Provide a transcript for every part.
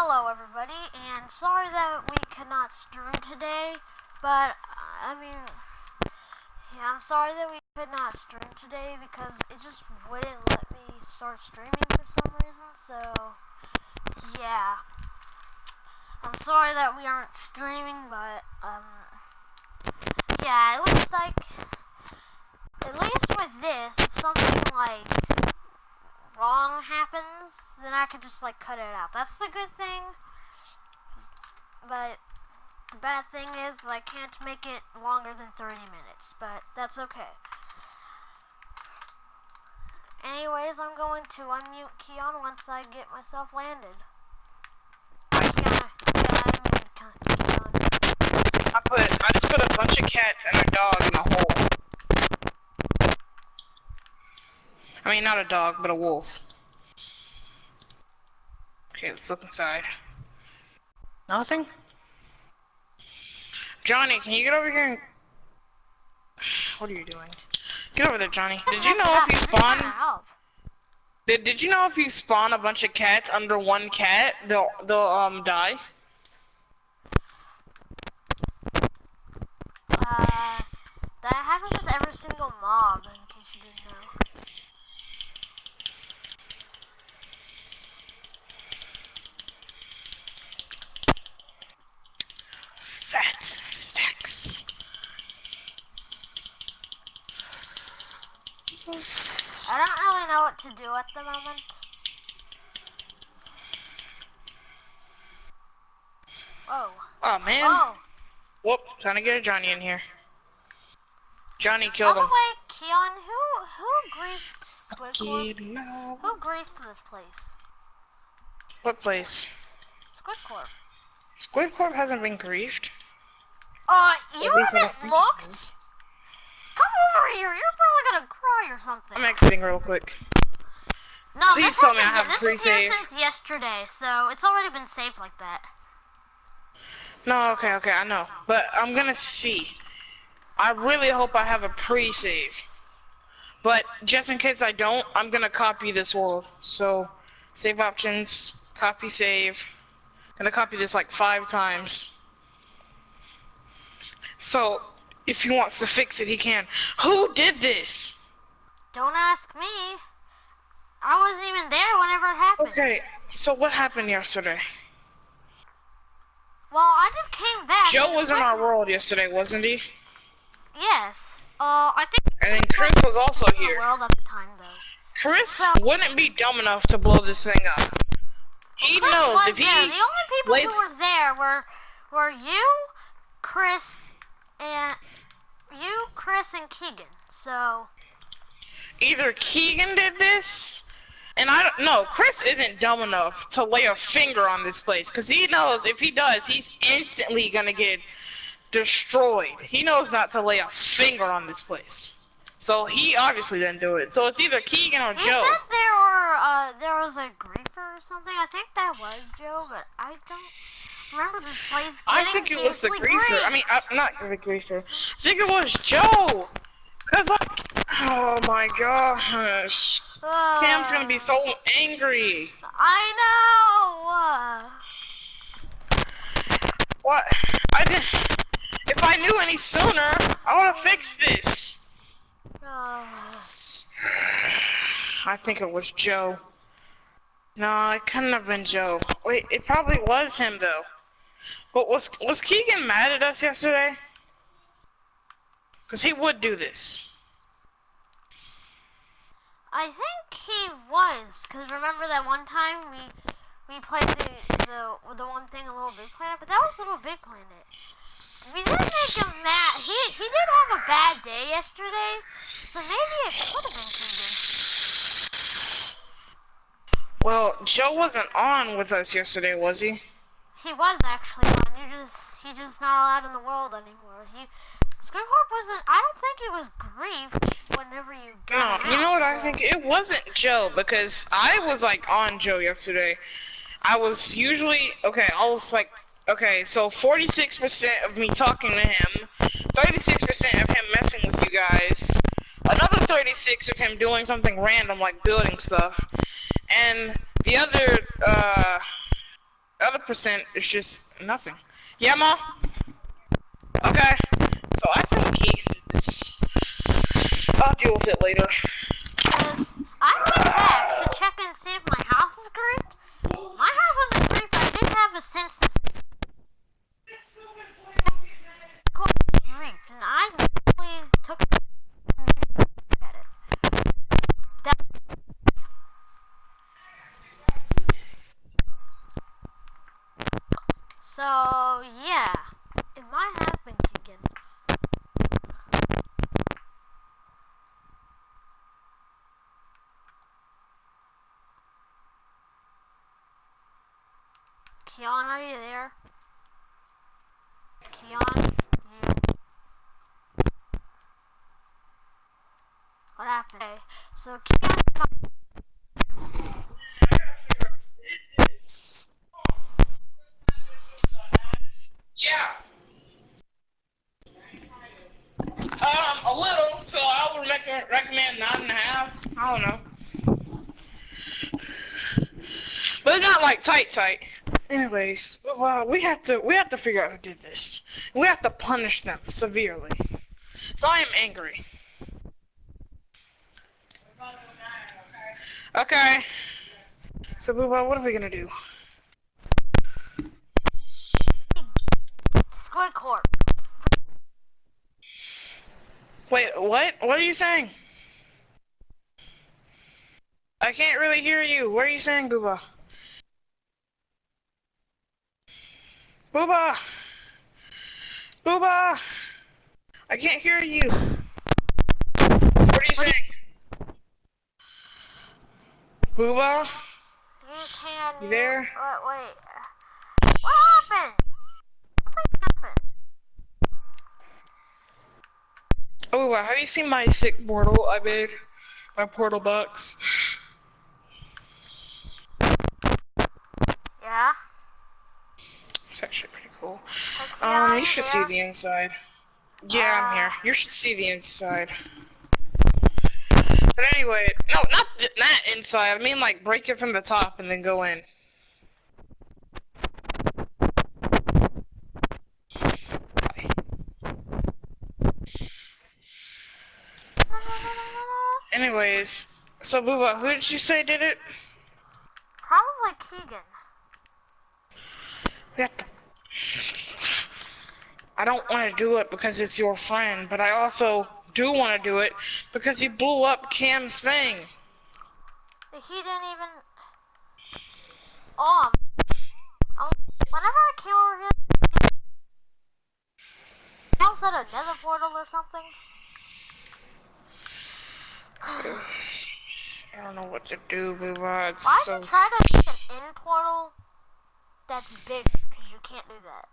Hello everybody, and sorry that we could not stream today, but I'm sorry that we could not stream today because it just wouldn't let me start streaming for some reason, so yeah. I'm sorry that we aren't streaming, but yeah, it looks like, at least with this, if something like wrong happens, then I can just like cut it out. That's the good thing, but the bad thing is that I can't make it longer than 30 minutes, but that's okay. Anyways, I'm going to unmute Keon once I get myself landed. Keon. I just put a bunch of cats and a dog in a hole. I mean, not a dog, but a wolf. Okay, let's look inside. Nothing? Johnny, can you get over here and... What are you doing? Get over there, Johnny. Did you know if you spawn... Did you know if you spawn a bunch of cats under one cat, they'll die? That happens with every single mob, in case you didn't know. Fat stacks. I don't really know what to do at the moment. Whoa. Oh man. Oh. Whoop, trying to get a Johnny in here. Johnny killed him. By the way, Keon, who griefed Squidcorp? Who griefed this place? What place? Squidcorp. Squidcorp hasn't been griefed. You haven't looked? Come over here, you're probably gonna cry or something. I'm exiting real quick. No, please tell me I have a pre-save. This is here since yesterday, so it's already been saved like that. No, okay, I know. But I'm gonna see. I really hope I have a pre-save. But just in case I don't, I'm gonna copy this world. So, save options, copy save. I'm gonna copy this like 5 times. So, if he wants to fix it, he can. Who did this? Don't ask me. I wasn't even there whenever it happened. Okay, so what happened yesterday? Well, I just came back. Joe was in our world yesterday, wasn't he? Yes. I think. And then Chris was also here. World at the time, though. Chris wouldn't be dumb enough to blow this thing up. He knows if he. The only people who were there were you, Chris, and Keegan. So. Either Keegan did this. And I don't know, Chris isn't dumb enough to lay a finger on this place, because he knows if he does, he's instantly gonna get destroyed. He knows not to lay a finger on this place. So he obviously didn't do it. So it's either Keegan or Joe. You said there was a griefer or something? I think that was Joe, but I don't remember this place getting I think it was the griefer. I mean, not the griefer. I think it was Joe! Cause oh my gosh. Cam's gonna be so angry. I know. What? If I knew any sooner, I wanna fix this. I think it was Joe. No, it couldn't have been Joe. Wait, it probably was him though. But was Keegan mad at us yesterday? Cause he would do this. I think he was, cause remember that one time we played the one thing a Little Big Planet, but that was Little Big Planet. We didn't make him mad. He did have a bad day yesterday, so maybe it could have been Keegan. Well, Joe wasn't on with us yesterday, was he? He was actually on. He's just not allowed in the world anymore. Squidcorp wasn't. I don't think he was griefed whenever you got No, you know what I think? It wasn't Joe, because I was like on Joe yesterday. I was usually okay, so 46% of me talking to him, 36% of him messing with you guys, another 36% of him doing something random like building stuff, and the other The other percent is just nothing. Yeah, Ma? Okay. So I think Keegan did this. I'll deal with it later. Because I came back to check and see if my house was griefed. My house wasn't griefed, but I did have a sense that griefed, and I really took at it. So, yeah, it might have been Keegan. Keon, are you there? Keon? What happened? Okay, so Keon... Yeah. A little, so I would recommend 9.5. I don't know. But it's not like tight. Anyways, well, we have to figure out who did this. We have to punish them severely. So I am angry. Okay. So Booba, what are we gonna do? Squid Corp. Wait, what? What are you saying? I can't really hear you. What are you saying, Booba? Booba! Booba! I can't hear you. What are you saying? Booba? You there? Wait. What happened? What happened? Oh, have you seen my sick portal I made? My portal box? Yeah? It's actually pretty cool. Hey, You should see the inside. Yeah, I'm here. You should see the inside. But anyway, no, not that inside. I mean, like, break it from the top and then go in. Anyways, so Booba, who did you say did it? Probably Keegan. I don't want to do it because it's your friend, but I also do want to do it because he blew up Cam's thing. He didn't even... Oh, whenever I came over here, I was at a nether portal or something. I don't know what to do, Booba. It's Why so... did you try to make an end portal that's big? Because you can't do that.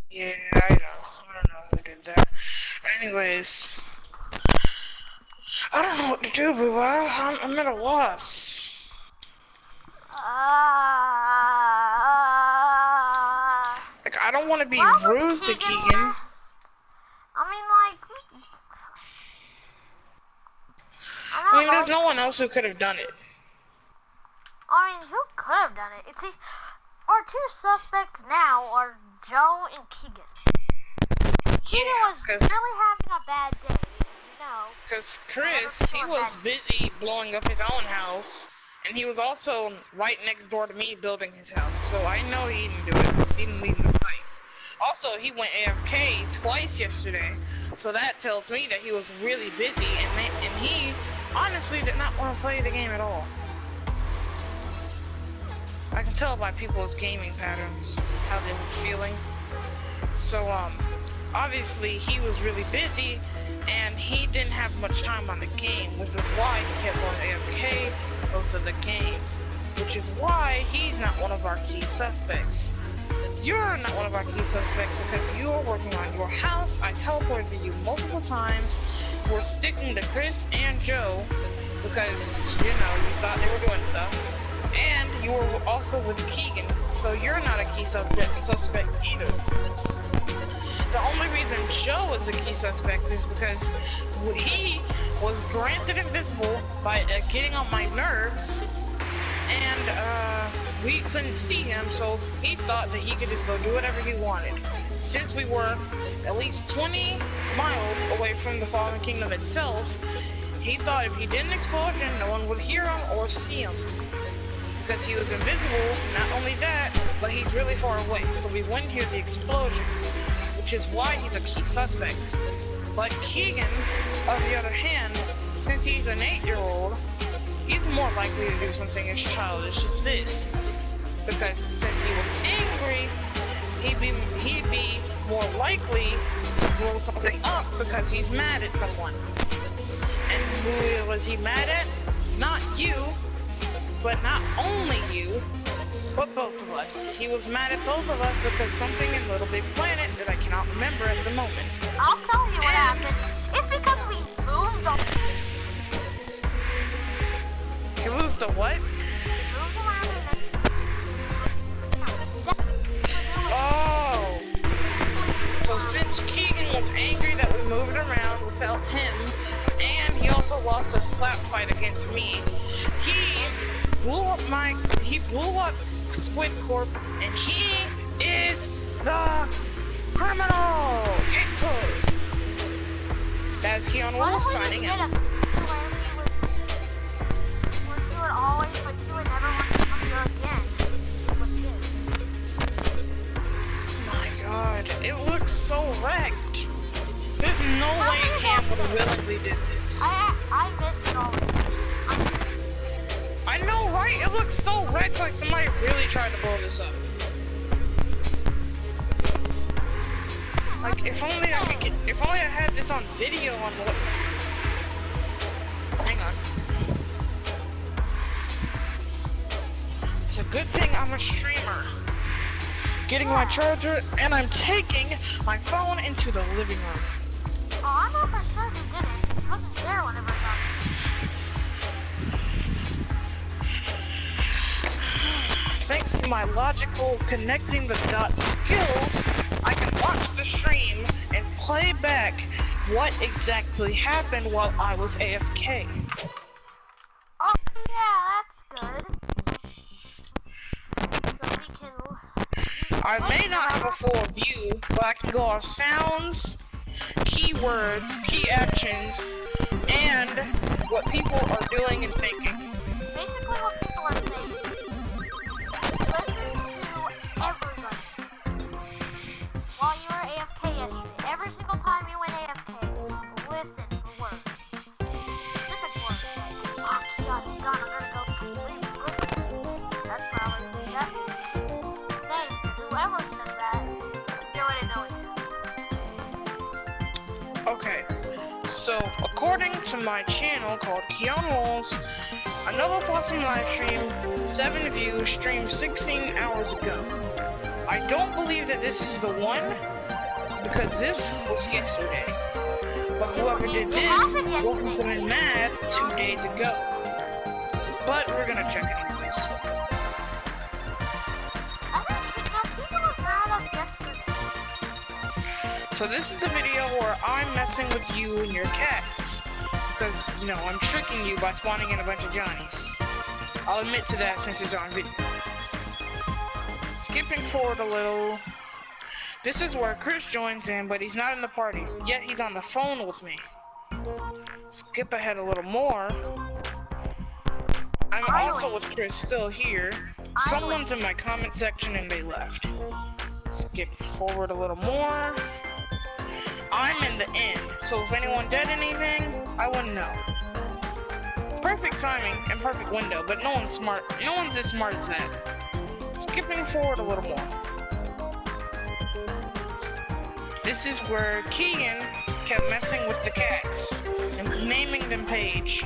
Yeah, I know. I don't know who did that. Anyways, I don't know what to do, Booba. I'm at a loss. Like, I don't want to be rude to Keegan. I mean, like... I mean, there's no one else who could have done it. I mean, who could have done it? Our two suspects now are Joe and Keegan. Keegan was really having a bad day, you know. Because Chris, he was busy blowing up his own house, and he was also right next door to me building his house. So I know he didn't do it, because he didn't leave the fight. Also, he went AFK twice yesterday, so that tells me that he was really busy, and he honestly did not want to play the game at all. I can tell by people's gaming patterns how they were feeling. So, obviously he was really busy, and he didn't have much time on the game, which was why he kept on AFK most of the game. Which is why he's not one of our key suspects. You're not one of our key suspects because you are working on your house. I teleported you multiple times. We're sticking to Chris and Joe because, you know, you thought they were doing stuff. And you were also with Keegan, so you're not a key suspect either. The only reason Joe is a key suspect is because he was granted invisible by getting on my nerves, and we couldn't see him, so he thought that he could just go do whatever he wanted. Since we were at least 20 miles away from the Fallen Kingdom itself, he thought if he did an explosion, no one would hear him or see him. Because he was invisible, not only that, but he's really far away, so we wouldn't hear the explosion, which is why he's a key suspect. But Keegan, on the other hand, since he's an 8-year-old, he's more likely to do something as childish as this. Because since he was angry, he'd be more likely to blow something up because he's mad at someone. And who was he mad at? Not you, but not only you, but both of us. He was mad at both of us because something in Little Big Planet that I cannot remember at the moment. I'll tell you what happened. It's because we moved on. You lose the what? Moved around and Oh! So since Keegan was angry that we moved around without him, and he also lost a slap fight against me, he blew up Squid Corp, and he is the criminal! Case closed! That's Keanu Wolf signing out. Always, but you would never want to come here again. My god, it looks so wrecked. There's no way Cam would have willingly did this. I missed it already. I know, right? It looks so wrecked, like somebody really tried to blow this up. Like, if only I had this on video on what... Hang on. It's a good thing I'm a streamer. Getting my charger, and I'm taking my phone into the living room. Oh, I'm not for sure you did it. It wasn't there whenever I got it. Thanks to my logical connecting the dots skills, I can watch the stream and play back what exactly happened while I was AFK. Oh, yeah, that's good. So we can... I may not have a full view, but I can go off sounds, keywords, key actions, and what people are doing and thinking. Basically what people are saying. Listen to everybody. While you were AFK yesterday, every single time you went AFK, listen for words. Specific words like, oh, Keanu, God, I'm gonna go leave school. That's probably, that's... Then, whoever said that, you already know it. Okay, so according to my channel called Keanu's, another Blossom live stream, 7 views, streamed 16 hours ago. I don't believe that this is the one, because this was yesterday. But whoever did this must have been mad 2 days ago. But we're gonna check anyways. I think people was mad at yesterday. So this is the video where I'm messing with you and your cats. Because, you know, I'm tricking you by spawning in a bunch of Johnnies. I'll admit to that since it's on video. Skipping forward a little. This is where Chris joins in, but he's not in the party. Yet he's on the phone with me. Skip ahead a little more. I'm also with Chris still here. Someone's in my comment section and they left. Skip forward a little more. I'm in the end, so if anyone did anything, I wouldn't know. Perfect timing and perfect window, but no one's smart. No one's as smart as that. Skipping forward a little more. This is where Keegan kept messing with the cats and naming them Paige.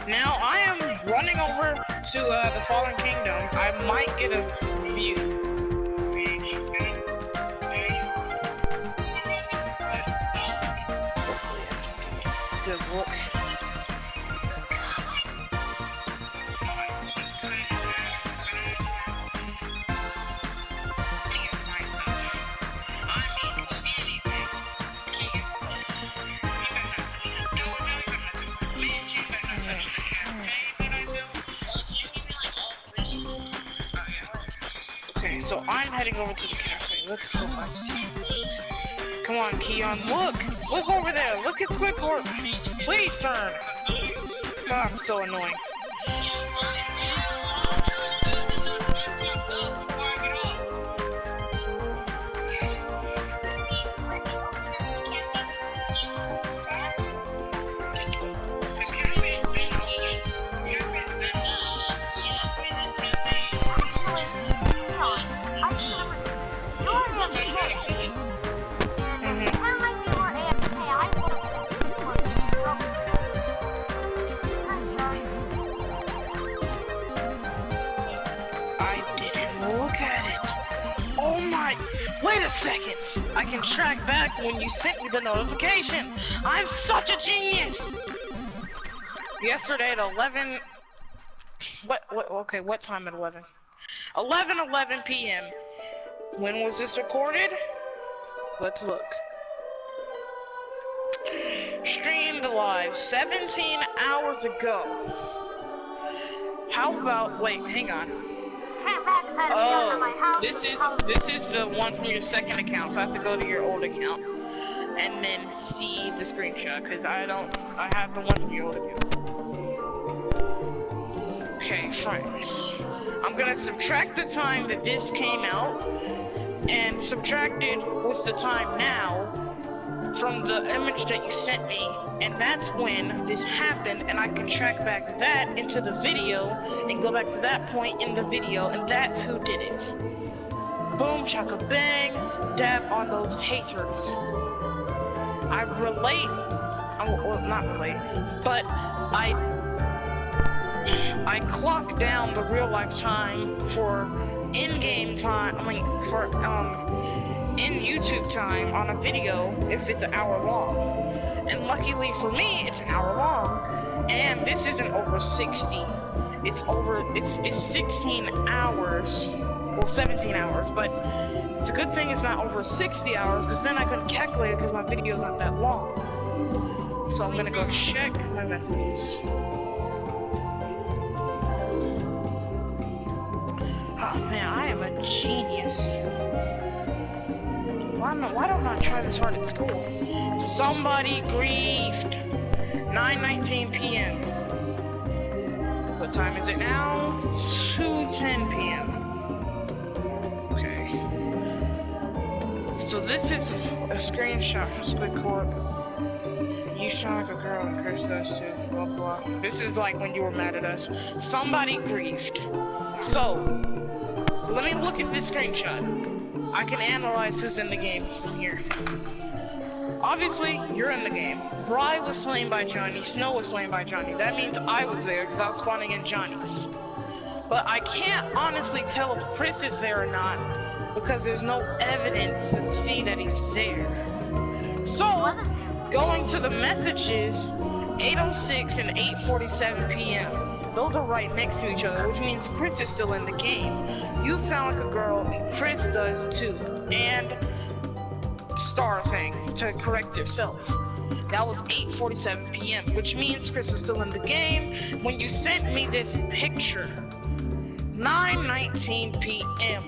Now I am running over to the Fallen Kingdom. I might get a view. Good look. Okay, so I'm heading over to the cafe. Let's go, guys. Come on, Keon, look! Look over there! Look at Squidward! Please turn! God, I'm so annoying. Wait a second! I can track back when you sent me the notification! I'm such a genius! Yesterday at 11... Okay, what time at 11? 11 p.m. When was this recorded? Let's look. Streamed live 17 hours ago. How about... Wait, hang on. Oh, this is the one from your second account, so I have to go to your old account and then see the screenshot, because I have the one from your old account. Okay, friends. I'm gonna subtract the time that this came out and subtract it with the time now from the image that you sent me, and that's when this happened, and I can track back that into the video and go back to that point in the video, and that's who did it. Boom, chaka bang, dab on those haters. I relate, well, not relate, but I clock down the real life time for in-game time, for in YouTube time on a video if it's an hour long. And luckily for me, it's an hour long, and this isn't over 60. It's 16 hours, well 17 hours, but it's a good thing it's not over 60 hours, because then I couldn't calculate it because my video's not that long. So I'm gonna go check my messages. Oh man, I am a genius. Why don't I try this hard at school? Somebody grieved. 9:19 p.m. What time is it now? 2:10 p.m. Okay. So this is a screenshot from Squid Corp. You sound like a girl, and Chris does too. Blah blah. This is like when you were mad at us. Somebody grieved. So let me look at this screenshot. I can analyze who's in the game from here. Obviously, you're in the game. Bri was slain by Johnny. Snow was slain by Johnny. That means I was there because I was spawning in Johnny's. But I can't honestly tell if Chris is there or not because there's no evidence to see that he's there. So, going to the messages, 8:06 and 8:47 p.m. Those are right next to each other, which means Chris is still in the game. You sound like a girl, and Chris does too. And star thing to correct yourself. That was 8:47 p.m., which means Chris was still in the game when you sent me this picture. 9:19 p.m.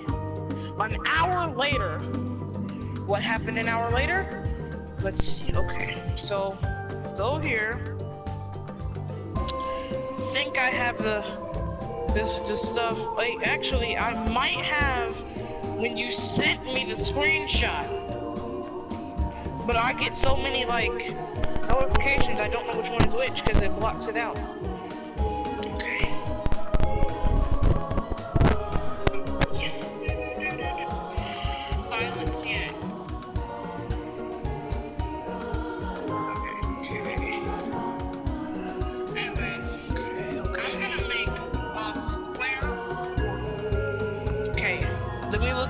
An hour later. What happened an hour later? Let's see. Okay, so let's go here. I think I have the stuff. Like, actually, I might have when you sent me the screenshot. But I get so many like notifications, I don't know which one is which because it blocks it out. Okay. Violence yet.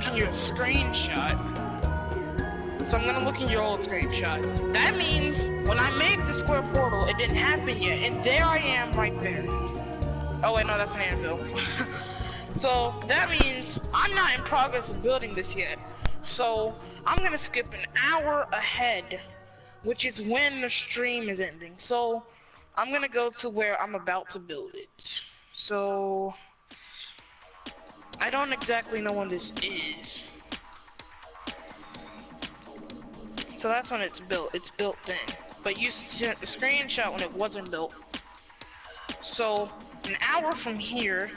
In your screenshot. So I'm gonna look in your old screenshot. That means when I made the square portal, it didn't happen yet, and there I am right there. Oh wait, no, that's an anvil. So that means I'm not in progress of building this yet. So I'm gonna skip an hour ahead, which is when the stream is ending. So I'm gonna go to where I'm about to build it. So I don't exactly know when this is. So that's when it's built. It's built then. But you sent the screenshot when it wasn't built. So, an hour from here,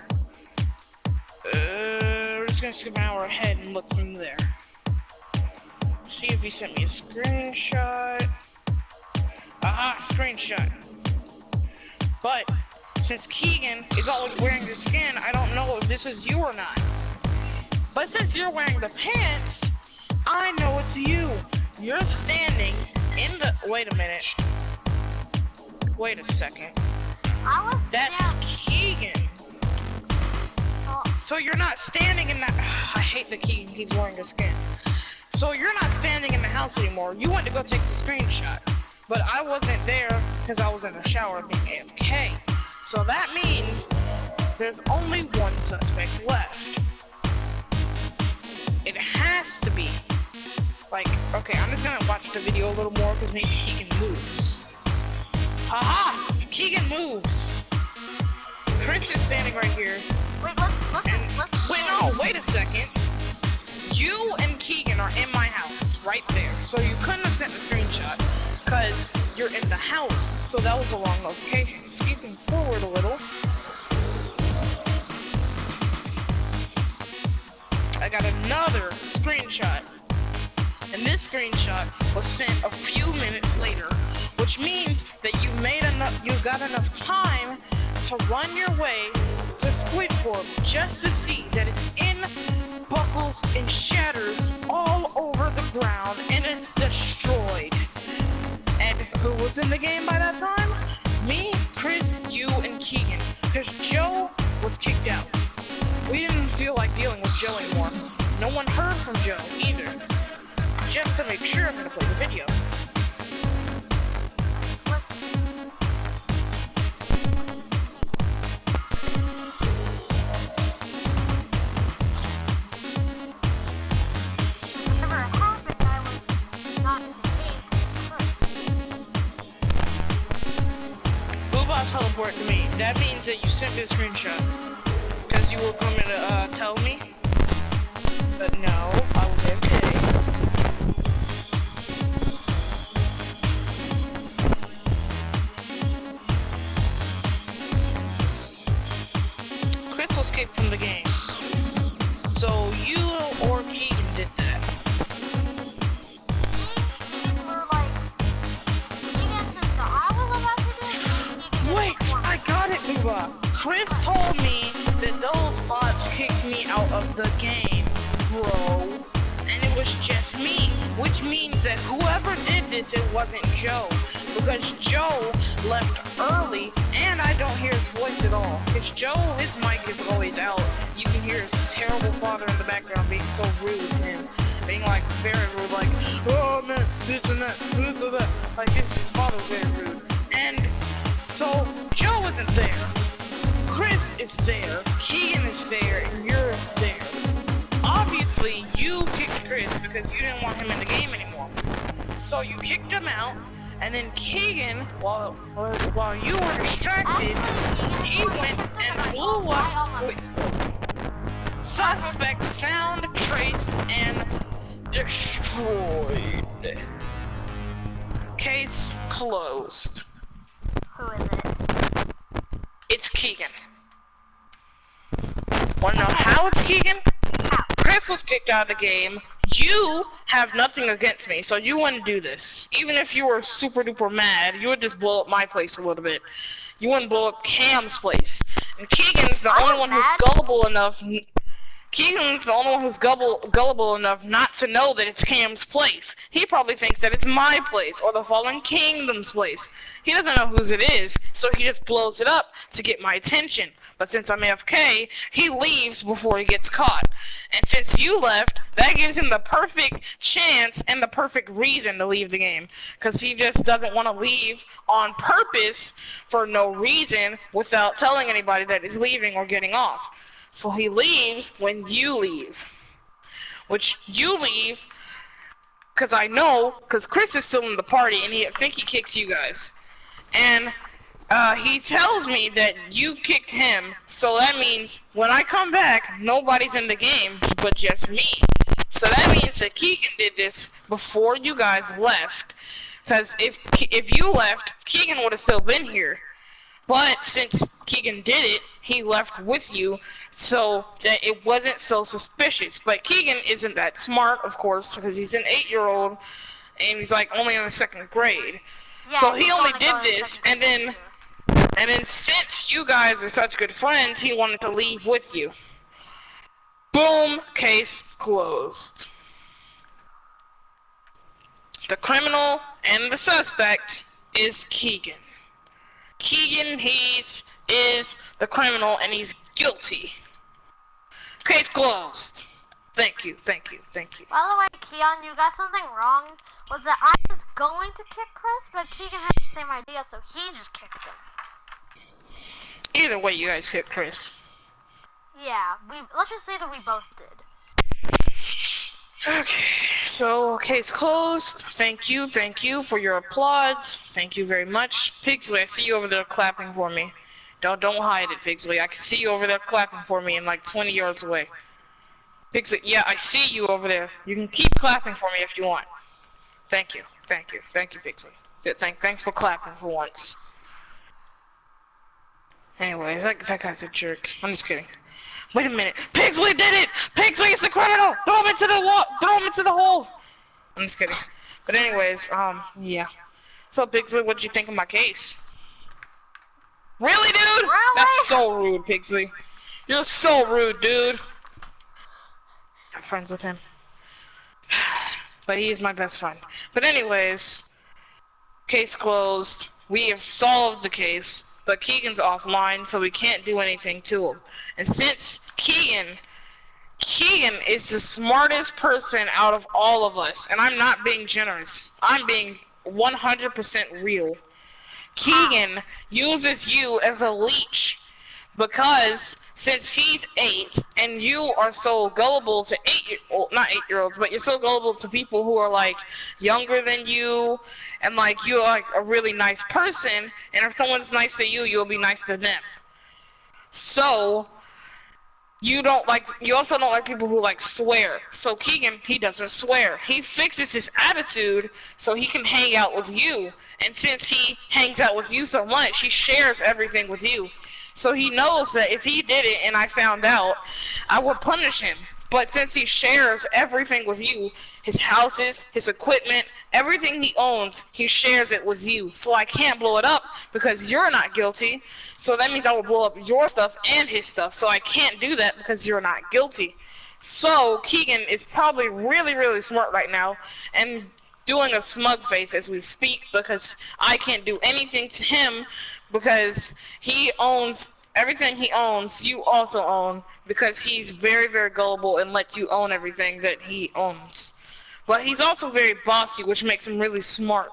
we're just gonna skip an hour ahead and look from there. See if he sent me a screenshot. Aha, screenshot. But, since Keegan is always wearing the skin, I don't know if this is you or not. But since you're wearing the pants, I know it's you. You're standing in the... Wait a minute. Wait a second. That's Keegan. So you're not standing in that... I hate that Keegan keeps wearing the skin. So you're not standing in the house anymore. You went to go take the screenshot. But I wasn't there because I was in the shower being AFK. So that means there's only one suspect left. It has to be. Like, okay, I'm just gonna watch the video a little more because maybe Keegan moves. Haha! Keegan moves! Chris is standing right here. Wait, let's Wait, no, wait a second. You and Keegan are in my house, right there. So you couldn't have sent the screenshot because you're in the house. So that was a wrong location. Skipping forward a little. I got another screenshot. And this screenshot was sent a few minutes later, which means that you got enough time to run your way to Squidcorp just to see that it's in buckles and shatters all over the ground and it's destroyed. And who was in the game by that time? Me, Chris, you, and Keegan. Because Joe was kicked out. We didn't feel like dealing with Joe anymore. No one heard from Joe either. Just to make sure I'm gonna play the video. Whatever happened, I was not in the game. Boobah teleport to me. That means that you sent me a screenshot. Because you were coming to tell me. But no, I was okay. Chris was kicked from the game. So you or Keegan did that. Wait, I got it, Boobah. Chris told me that those bots kicked me out of the game, bro. And it was just me. Which means that whoever did this, it wasn't Joe. Because Joe left early, and I don't hear his voice at all. Because Joe, his mic is always out. You can hear his terrible father in the background being so rude to him. Being like, very rude, like, oh man, this and that, this and that. Like, his father's very rude. And so, Joe isn't there. Chris is there, Keegan is there, and you're there. Obviously, you kicked Chris because you didn't want him in the game anymore. So you kicked him out, and then Keegan, while you were distracted, he went and blew up Squidcorp. Suspect found, traced, and destroyed. Case closed. Who is it? It's Keegan. Wanna know how it's Keegan? How? Chris was kicked out of the game. You have nothing against me, so you wouldn't do this. Even if you were super duper mad, you would just blow up my place a little bit. You wouldn't blow up Cam's place. And Keegan's the only one who's gullible enough. Keegan's the only one who's gullible enough not to know that it's Cam's place. He probably thinks that it's my place or the Fallen Kingdom's place. He doesn't know whose it is, so he just blows it up to get my attention. But since I'm AFK, he leaves before he gets caught. And since you left, that gives him the perfect chance and the perfect reason to leave the game. Because he just doesn't want to leave on purpose for no reason without telling anybody that he's leaving or getting off. So he leaves when you leave. Which you leave, because I know, because Chris is still in the party and I think he kicks you guys. And He tells me that you kicked him, so that means when I come back, nobody's in the game but just me. So that means that Keegan did this before you guys left. Because if you left, Keegan would have still been here. But since Keegan did it, he left with you, so that it wasn't so suspicious. But Keegan isn't that smart, of course, because he's an 8-year-old, and he's like only in the 2nd grade. Yeah, so he only did this, and then since you guys are such good friends, he wanted to leave with you. Boom, case closed. The criminal and the suspect is Keegan. Keegan, is the criminal, and he's guilty. Case closed. Thank you, thank you, thank you. By the way, Keon, you got something wrong. Was that I was going to kick Chris, but Keegan had the same idea, so he just kicked him. Either way, you guys kicked Chris. Yeah, let's just say that we both did. Okay, so case closed. Thank you for your applause. Thank you very much. Pigsley, I see you over there clapping for me. Don't hide it, Pigsley. I can see you over there clapping for me and like 20 yards away. Pigsley, yeah, I see you over there. You can keep clapping for me if you want. Thank you, Pigsley. Thanks for clapping for once. Anyways, that guy's a jerk. I'm just kidding. Wait a minute. Pigsley did it! Pigsley is the criminal! Throw him into the wall! Throw him into the hole! I'm just kidding. But anyways, yeah. So, Pigsley, what'd you think of my case? Really, dude? Really? That's so rude, Pigsley. You're so rude, dude. I'm friends with him. But he is my best friend. But anyways, case closed. We have solved the case. But Keegan's offline, so we can't do anything to him. And since Keegan is the smartest person out of all of us, and I'm not being generous, I'm being 100% real. Keegan uses you as a leech because since he's 8 and you are so gullible to not 8-year-olds, but you're so gullible to people who are like younger than you, and like you're like a really nice person, and if someone's nice to you, you'll be nice to them. So you also don't like people who like swear. So Keegan, he doesn't swear. He fixes his attitude so he can hang out with you. And since he hangs out with you so much, he shares everything with you. So he knows that if he did it and I found out, I would punish him. But since he shares everything with you, his houses, his equipment, everything he owns, he shares it with you. So I can't blow it up because you're not guilty. So that means I will blow up your stuff and his stuff. So I can't do that because you're not guilty. So Keegan is probably really, really smart right now and doing a smug face as we speak because I can't do anything to him because he owns everything he owns, you also own, because he's very, very gullible and lets you own everything that he owns. But he's also very bossy, which makes him really smart.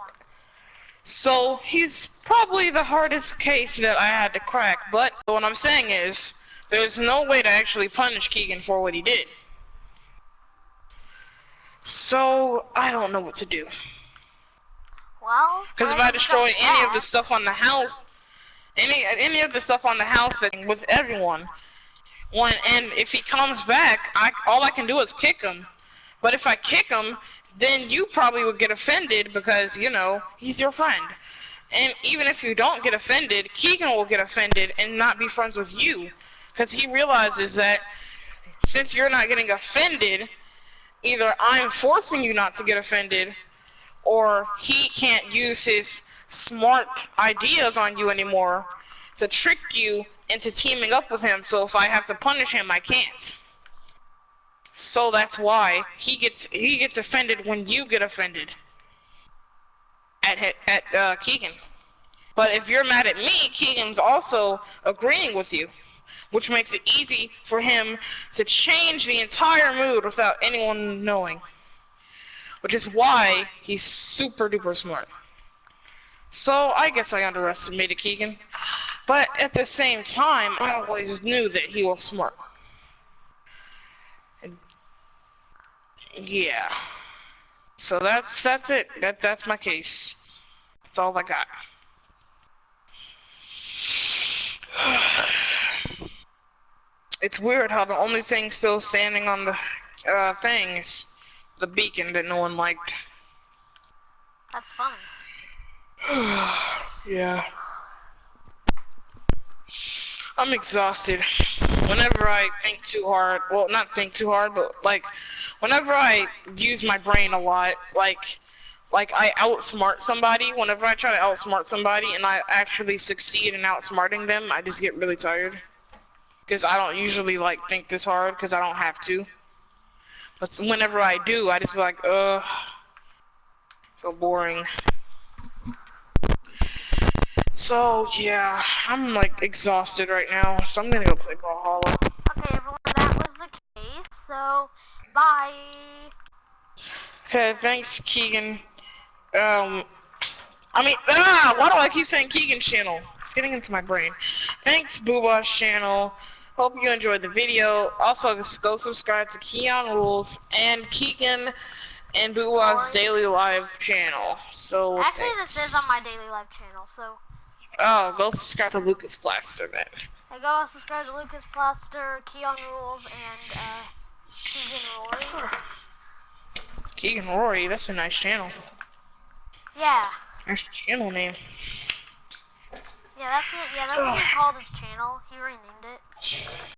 So he's probably the hardest case that I had to crack, but what I'm saying is, there's no way to actually punish Keegan for what he did. So, I don't know what to do. Well, because if I destroy any of the stuff on the house, any of the stuff on the house that with everyone, and if he comes back, all I can do is kick him. But if I kick him, then you probably would get offended because, you know, he's your friend. And even if you don't get offended, Keegan will get offended and not be friends with you. Because he realizes that since you're not getting offended, either I'm forcing you not to get offended, or he can't use his smart ideas on you anymore to trick you into teaming up with him, so if I have to punish him, I can't. So that's why he gets offended when you get offended at Keegan. But if you're mad at me, Keegan's also agreeing with you, which makes it easy for him to change the entire mood without anyone knowing. Which is why he's super duper smart. So I guess I underestimated Keegan. But at the same time, I always knew that he was smart. Yeah. So that's it. That's my case. That's all I got. It's weird how the only thing still standing on the thing is the beacon that no one liked. That's funny. Yeah. I'm exhausted. Whenever I think too hard, well, not think too hard, but like, whenever I use my brain a lot, like I outsmart somebody, whenever I try to outsmart somebody and I actually succeed in outsmarting them, I just get really tired. Because I don't usually, like, think this hard, because I don't have to. But whenever I do, I just be like, so boring. So, yeah, I'm, like, exhausted right now, so I'm gonna go play Brawlhalla. Okay, everyone, that was the case, so, bye. Okay, thanks, Keegan. Why do I keep saying Keegan's channel? It's getting into my brain. Thanks, Booba's channel. Hope you enjoyed the video. Also, just go subscribe to Keon Rules and Keegan and Booba's Daily Live channel. So, actually, thanks. this is on my Daily Live channel, so. Oh, go subscribe to Lucas Plaster then. Hey, go subscribe to Lucas Plaster, Keon Rules, and Keegan Rory. Keegan Rory, that's a nice channel. Yeah. Nice channel name. Yeah, that's it. Yeah, that's what he called his channel. He renamed it.